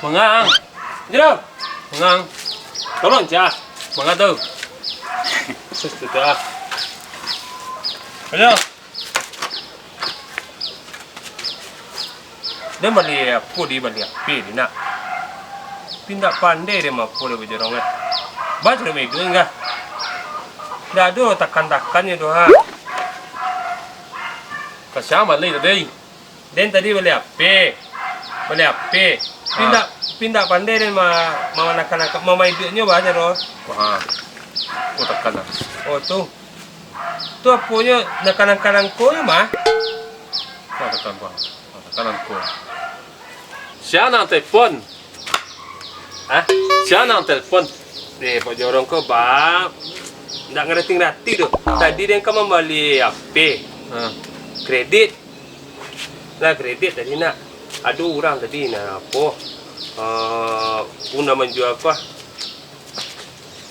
Mengang. Jero. Mengang. Tolong cah. Mengang tu. Sudah. Ayo. Dia balik apa di balik apa ni nak? Pindah pandai dia mampu dia berjorong kan? Baca dia medu enggak? Dah ada takan-takannya tu ha. Kasih balik tadi. Dan tadi balik apa? Balik apa? Pindah pandai dia mau nak mau main duitnya baca roh. Wah. Oh takkan lah. Oh tu. Tu apanya nak kau ya mah? Wah takkan bang. Takanan ko. Siya nang telepon. Hah? Siya nang telepon. Pak Jorong ko ba? Nggak ngerti tu. Tadi dia kan membeli apa? Kredit. Lah kredit tadi nak. Ada orang tadi nak apa? Guna menjual apa?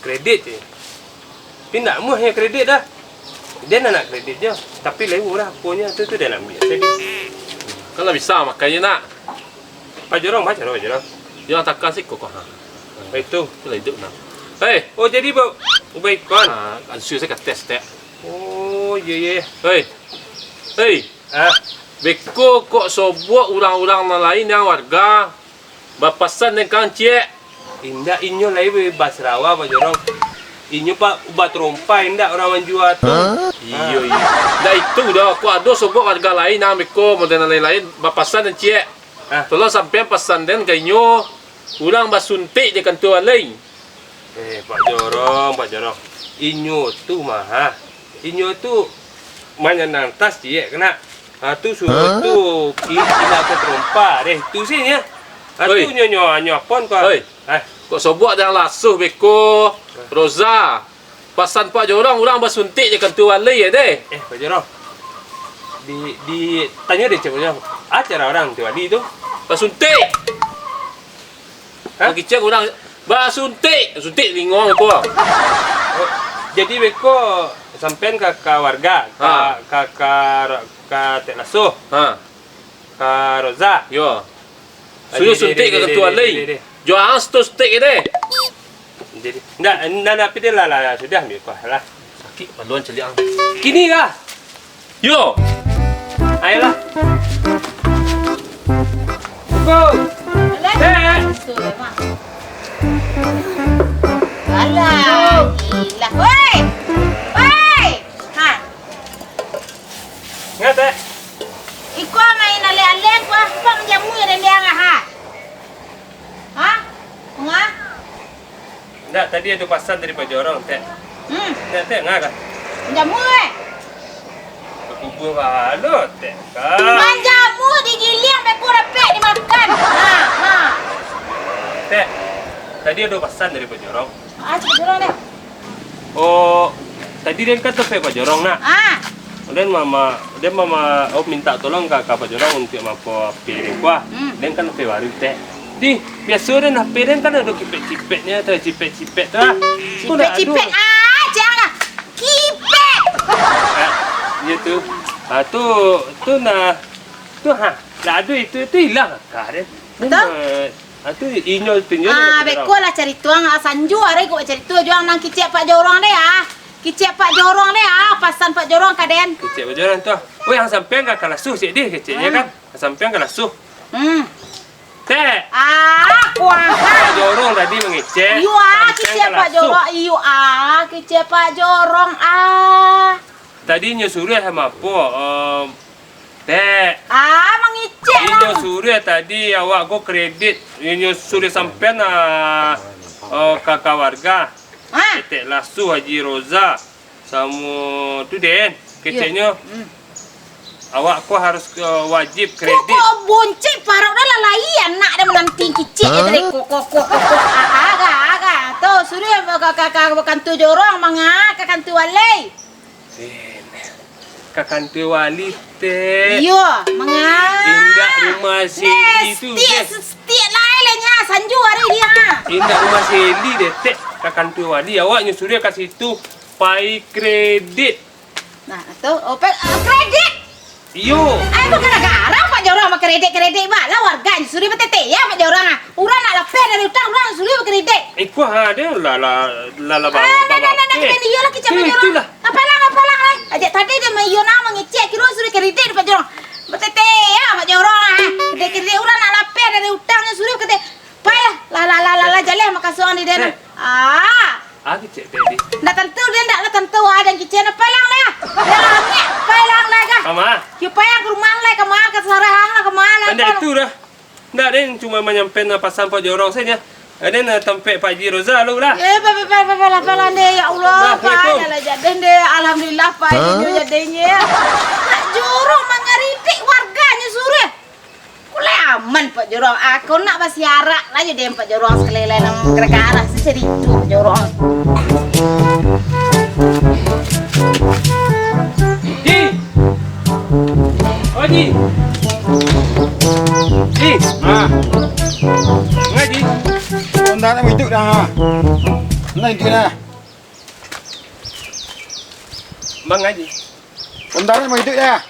Kredit je. Pindah muh yang kredit dah. Dia nak kredit je. Tapi lewu lah apanya tu dia nak ambil tadi. Kalau bisa makanya nak. Pak Jorong baca Pak Jorong. Yang takkan sih kok ha. Itu. Itu lah hidup nak. Hei, oh jadi baik kan? Ansu saya kat test tak. Oh, ye. Hei. Beko kok sobuat orang-orang lain yang warga bapasan dengan cek. Indah inyo lai bebas rawa Pak Jorong. Inyo Pak ubat rompai indah orang menjual tu. Iya. Dah itu dah kok ada sobuat warga lain yang beko model lain-lain bapasan dan cek. Tolong sampai pesan dan kainyo ulang basuntik je kantor lain. Pak Jorong. Inyo tu mah. Inyo tu manyanang tas cek kena. Tu suruh tu kena ke terompa deh. Tu sini ya. Tu nyo pon kau. Kok sobuat yang lasuh beko Roza. Pasan Pak Jorong ulang basuntik je kantor lain deh. Pak Jorong. Di tanya deh coba acara orang tu tadi tu. Basuntik. Bagi cek orang basuntik lingong aku. Jadi beko sampean ke warga, ke Teklaso. Ke Roza. Yo. Suruh suntik ke ketua lain. Jual sto suntik deh. Jadi ndak tapi dia lah sudah ambil kau lah. Sakit paluan celiang. Kini kah? Yo. Ayolah. Go. Alah, gila. Woi! Ha. Ngata. Iko main ale-ale ko, pa menjamu ya dia ha. Ha? Ngah? Ndak tadi ada pesan dari Pak Jorong teh. Teh ngah kah? Menjamu Kubur balot teh. Menjamu digiling be ku repek dimakan. Ha. Teh. Tadi ada pesan dari Pak Jorong. Cik Jorong deh. Oh, tadi dia kan telepon Pak Jorong nak. Dan mama minta tolong ke Pak Jorong untuk mampu piring kuah. Dan kan HP baru teh. Di biasa dan HP dan kan ada cipet-cipetnya, ada cipet-cipet tu lah. Cipet-cipet janganlah. Kipet. Ya tu. Tu nah. Tu ha. Lah ada itu hilang kah dia. Betul? Tu inyo tunjuk. Beko lah cari tuang sanju are ko cari tu juang nang kicik Pak Jorong deh ah. Kicik Pak Jorong deh ah, pasan Pak Jorong kaden. Kicik Pak Jorong tu. Oh yang sampean ka kalasuh sik dia kiciknya kan. Sampean kalasuh. Teh. Kuah. Pak Jorong tadi mengecek. Iyo kicik Pak Jorong. Iyo kicik Pak Jorong Tadi nyo suruh sama apa? Teh. Mengicik lah. Inyo suruh tadi awak go kredit. Inyo suruh sampean kakak warga. Ketek Lasu Haji Roza. Sama tu Den. Keteknya. Awak ko harus wajib kredit. Kok bonceng parau dah lah lain nak dia menanti kicik tadi kok. Agak. Tu suruh kakak kantu Jorong kantu Walai. Kantu Wali teh. Iyo, Indah rumah Seli tu. Setiap lainnya sanju hari dia. Indah rumah Seli deh teh. Kantu Wali awak nyuruh kasih tu pai kredit. Nah, tu kredit. Iyo. Aku gara-gara Pak jorang mak kredit lah warga suri betete ya mak jorang ah. Urang nak lapeh dari utang urang suri mak kredit. Iku ada la bawa. Nah, dia lah kicap jorang. Apalang lah. Ajak tadi dia mai yo nama ngecek kira suri kredit mak jorang. Betete ya mak jorang ah. Kredit urang nak lapeh dari utangnya suri mak kredit. Lah jalan makasih ni dia. Kecek tadi. Nak tentu dia nak tentu ada yang kicap apalang lah. Dia apalang lah kah? Mama. Kipayang ke rumah lah kemana ke sarang lah kemana. Anda itu dah. Ndak ada yang cuma menyampaikan pasal Pak Jorong saja. Ada yang tempat Pak Haji Roza lu lah. Pelan deh ya Allah. Pak lah jadi deh. Alhamdulillah Pak itu jadinya. Pak Jorong mengeritik warganya suruh. Kulai aman Pak Jorong. Aku nak bersiarak lah jadi Pak Jorong sekeliling negara seseri itu Pak Jorong. Ji. Oh Ji. Ji. Ngaji. Kontak nak hidup dah. Nak hidup dah. Bang Ngaji. Kontak nak hidup dah.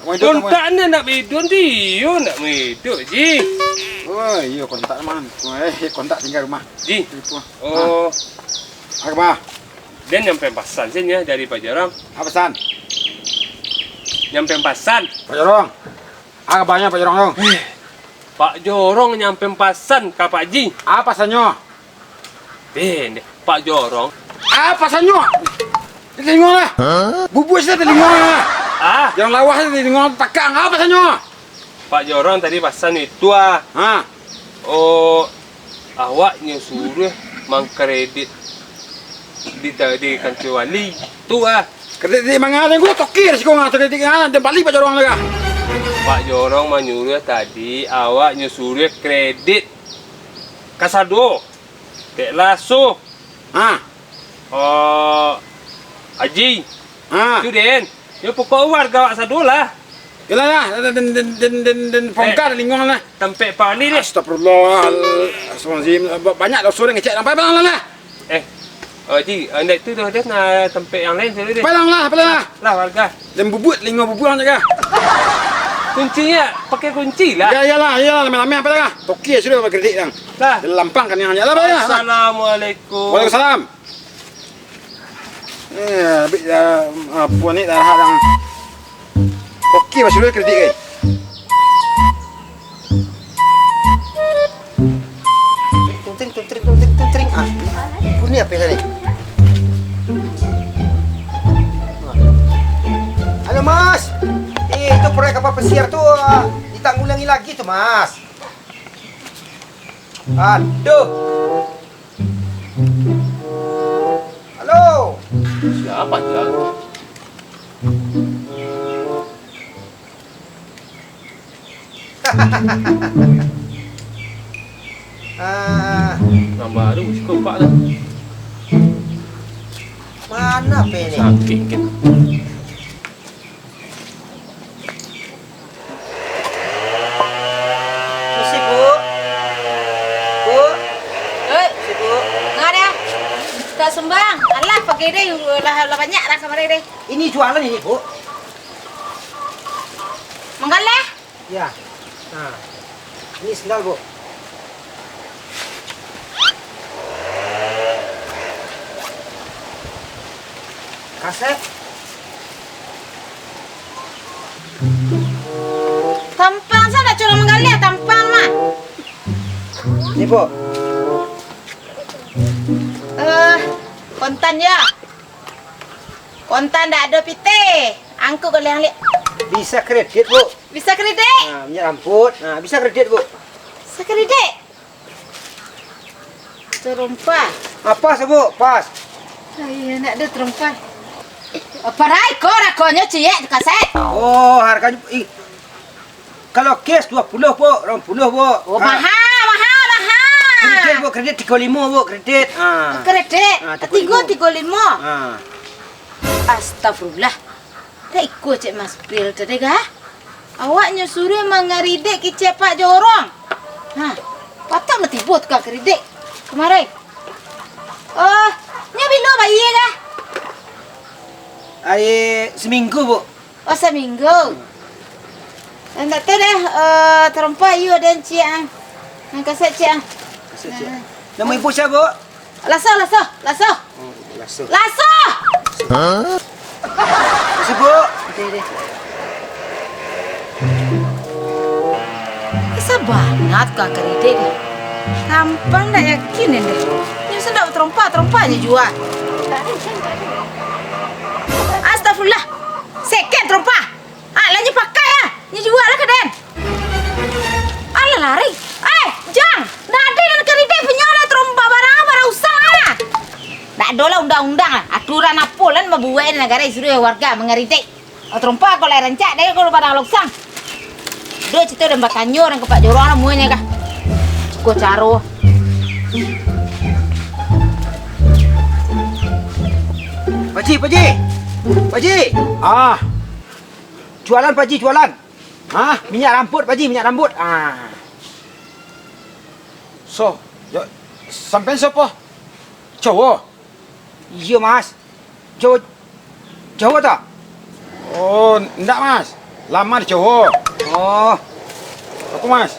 Kontak anda nak bidun dia nak hidup Ji. Oh, iya kontak mana? Kontak tinggal rumah. Ji. Telefon. Oh, Apa? dan nyampe pasan saja dari Pak Jorong. Apa pesan? Nyampe pasan. Pak Jorong. Apa banyak Pak Jorong dong? Pak Jorong nyampe pasan ke Pak Ji. Apa pesannya? Ben, Pak Jorong. Apa pesannya? Telinga lah. Bubuk saya telinga lah. Yang lawas saya telinga takang. Apa pesannya? Pak Jorong tadi pasan itu Oh, awaknya suruh mengkredit di kantor wali. Tu Kredit di mana ada gua tokir sih kau nggak kredit kan? Dan balik Pak Jorong lagi. Pak Jorong menyuruh tadi awaknya suruh kredit kasado. Tek laso. Oh, Haji. Tu den. Ya pokok warga awak sado lah. Yalah lah, dan pongkar lingkungan lah. Tempat Pak Ali ni. Astagfirullah, Astagfirullahaladzim. Banyak dosa yang ngecek sampai pelang lah. Haji, anda itu dah ada nak tempat yang lain suruh dia. Pelang lah. Lah warga. Dan bubut, lingkungan bubut jaga. Kuncinya pakai kunci lah. Yalah, lama-lama apa lah? Tokir sudah pakai kredit yang. Lah. Dan lampang kan yang hanya lah. Assalamualaikum. Waalaikumsalam. Puan ni dah yang. Okey, masih boleh kredit kan? Tring. Ini apa tadi? Halo Mas. Itu proyek kapal pesiar tuh ditanggulangi lagi tuh Mas. Aduh. Halo. Siapa dia? Nama baru suka pak dah. Mana apa ini? Saking kan. Misi Bu. Si Bu. Nggak ada. Tak sembang. Alah pakai deh lah banyak lah kamar deh. Ini jualan ini Bu. Menggalah. Ya. Nah. Ini sendal Bu. Kaset. Tampang sana cuma menggalah tampang mah. Ini Bu. Kontan ya. Kontan tak ada pite. Angkut kalian lihat. Bisa kredit Bu. Bisa kredit? Nah, minyak rambut. Nah, bisa kredit Bu. Bisa kredit? Terumpah. Apa sih Bu? Pas. Ay, nak ada terumpah. Parai korakonnya ciek kaset. Oh, harganya kalau cash 20 Bu, 20 Bu. Oh, mahal. Kredit Bu, kredit 35 Bu, kredit. Kredit. Ah, 35. Astagfirullah. Tak ikut cik Mas Pil tadi kah? Awaknya suruh mengeridek ke cik Pak Jorong. Patut nak tibut kah kredit kemarin? Nya bila bayi kah? Seminggu Bu. Oh, seminggu. Tak tahu dah, terempat you dan cik ah. Kasih cik ah. Nama ibu siapa? Laso. Lasso. Laso! Kasih bu. Deh. Bisa banget kak kredit deh. Tampang tak yakin deh. Ini sedap terompak-terompaknya jual. Astagfirullah. Second terompak. Lagi pakai ya. Ini jual lah keden. Alah lari. Jang. Dah ada yang kredit penyolah terompak barang usang lah. Tak ada lah undang-undang lah. Aturan apa lah membuat negara disuruh warga mengeritik. Terompak kalau rancak dia kalau pada loksang. Dua cerita dan bakanyo dan kepak jorong semuanya kah. Kau caro. Pakcik. Jualan pakcik, jualan. Minyak rambut pakcik, minyak rambut. So, sampai siapa? Cowok? Iya mas. Cowok tak? Oh, enggak mas. Lama di cowok. Oh, Aku mas.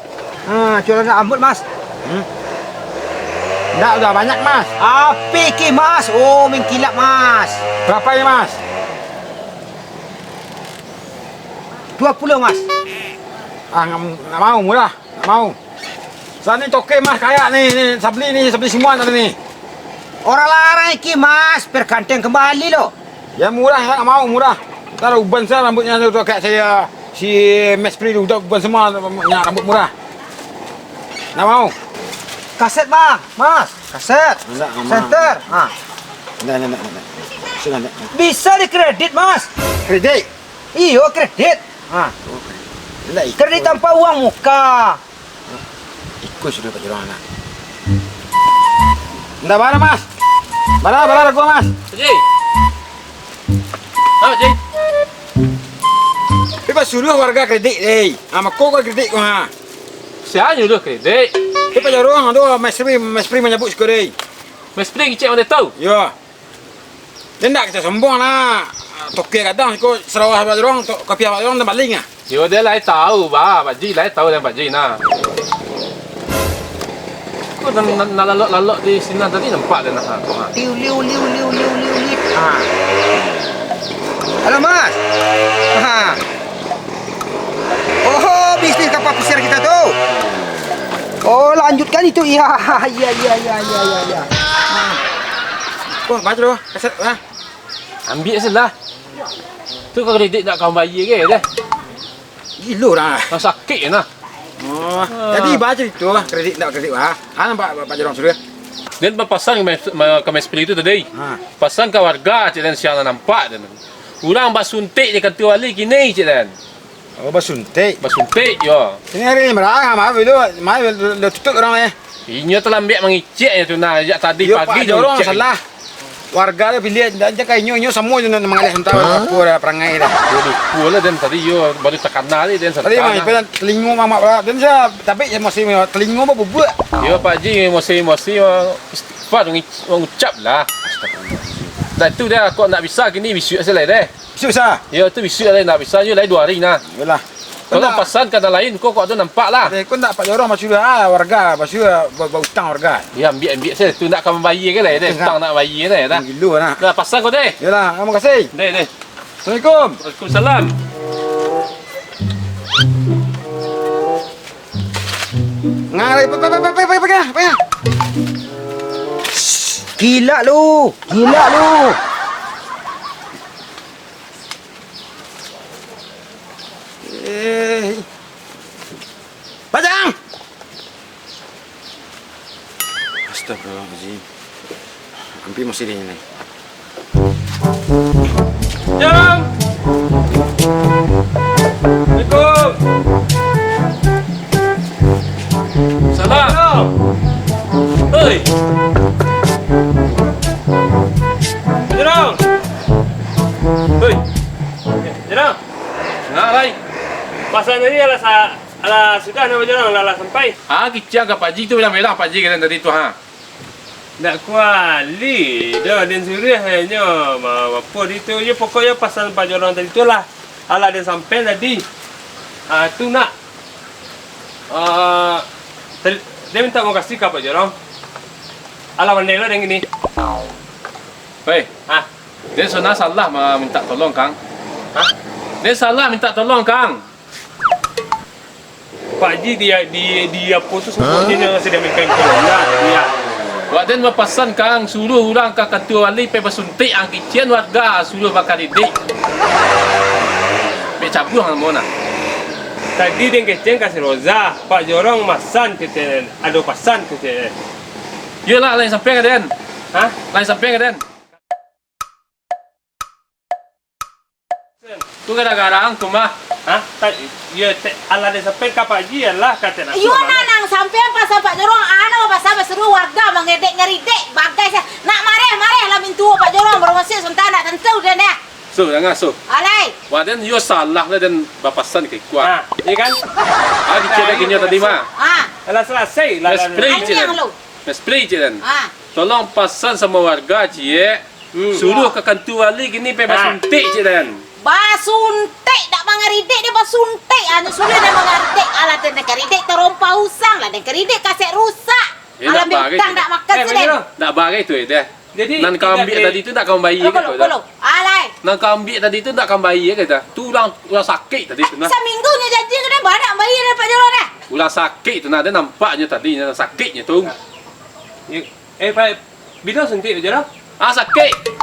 jualan rambut mas. Enggak, udah banyak mas. Apa ke mas? Oh, mengkilap mas. Berapa ya mas? 20 mas. Nggak mau, murah. Nggak mau. Saat ini toke mas, kayak nih, sabli semua tadi nih. Orang larang ke mas, berganteng kembali loh. Ya murah, saya nggak mau, murah. Ntar uban saya rambutnya tuh kayak saya si Mespri udah uban semua rambut murah. Nggak mau. Kaset bang, mas. Kaset. Enggak, nggak mau. Center. Enggak. Sudah enggak. Bisa dikredit mas. Kredit. Iyo kredit. Enggak ikut. Kredit tanpa uang muka. Ikut sudah Pak Jorong anak. Enggak mana mas? Bara gua mas. Pakcik. Pakcik. Lepas suruh warga kredit deh. Sama kau kredit gua. Siapa nyuruh kredit? Pak Jorong aduh Mespri menyebut sekali. Mesti cek mana tahu. Ya. Dia enggak kita sombong lah. Toke kadang kau serawah Pak Jorong, kopi Pak Jorong dan baling ah. Yo dia lai tahu Pakcik lai tahu dan Pakcik nah. Kau nak lalok di sini tadi nampak dia nak. Liu. Halo mas. Oh, bisnis kapal pesiar kita tuh. Oh, lanjutkan itu. Iya. Kau baca dulu. Kaset ah. Ambil saja. Tu kau kredit nak kau bayar ke dia? Gilo dah. Kau sakit nah. Oh, jadi baca itu kredit enggak kredit wah. Nampak Pak Jorong sudah. Dan berpasan ke Mespri itu tadi. Pasan ke warga cik dan siang nampak dan. Orang basuntik je kata wali kini cik dan. Oh, basuntik. Basuntik yo. Ini hari ini merah, maaf itu tutup orang Inya telah ambil mengicik tu nah sejak tadi Yo, pagi Pak Jorong salah. Warga dia pilih dan cakap inyo semua je nak mengalih sementara aku dah perangai dah. Waduh, pula dan tadi yo baru terkenal ni dan Tadi mah pada telingo mama pula dan saya tapi masih telingo apa bubuk. Yo Pak Ji mesti istighfar mengucap lah. Dah tu dah kau nak bisa kini bisu selai deh. Susah. Yo tu bisu dah nak bisa yo lai 2 hari nah. Yalah. Kalau pasan kata lain kau tu nampak lah. Kau nak Pak Jorong masih warga, masih berhutang warga. Ya ambil saya tu nak kau bayar ke lah deh. Hutang nak bayar deh dah. Gilo nah. Dah pasan kau deh. Yalah, terima kasih. Deh. Assalamualaikum. Waalaikumsalam. Ngai, apa? Gila lu. Bajang. Astagfirullahaladzim. Hampir masih di sini. Jang. Assalamualaikum. Salam. Hei. Jerong. Hei. Jerong. Nak lai. Pasan ini ala sudah nama Jerong ala sampai. Kicang ke Pak Ji tu bilang Pak Ji kata tadi tu ha. Nak kuali dah dan suria hanya apa itu je pokoknya pasal Pak Jorong tadi tu lah. ala dan sampai tadi tu nak dia minta mau kasih ke Pak Jorong. Ala mandela yang ini. Hei, Ah, dia sudah salah minta tolong Kang. Hah? Dia salah minta tolong Kang. Pak Ji dia putus semuanya yang sedang main corona dia. Wak den berpesan Kang suruh orang ke ketua wali pe bersuntik ang kician warga suruh bakar didik. Pe cabut hang mona. Tadi dia keceng kasih Roza, Pak Jorong masan kita, ada pesan kita. Yelah lain sampai ke den. Hah? Lain sampai ke den. Tu gara-gara ang tu mah. Hah? Ya, ala dia sampai ke Pak Ji lah kata nak. Yo nanang sampean pas Pak Jorong ana pas sampai seru warga mengedek ngeridek bagai saya. Nak mareh lah mintu Pak Jorong berwasi sentana tentu dan ya. So jangan so. Alai. Wak den yo salah lah den berpesan ke kuat. Ah, iya kan? Ah dicek lagi tadi mah. Ah, Ala selesai lah. Let's play je anjing den. lu. Let's play je den. Ah. Tolong pesan sama warga cie. Suruh ke kantor wali gini pe bersuntik je den. Basuntik tak mengeridek dia basuntik anu sulit dia mengeridek ala dan keridek terompa usang lah dan keridek kasih rusak. Alam nak bintang bagai tak makan Pak sedih. Jorong. Tak bagai tu deh. Jadi Nan kau ambil tadi tu tak kau bayi ke tu dah. Belum. Alai. Nan kau ambil tadi tu tak kau bayi ke dah. Tu ulang sakit tadi tu nah. Seminggunya janji sudah banyak bayi dari Pak Jorong dah. Ulang sakit tu nah. Dia nampaknya tadi sakitnya tu. Pak, bila suntik Pak Jorong? Ah sakit.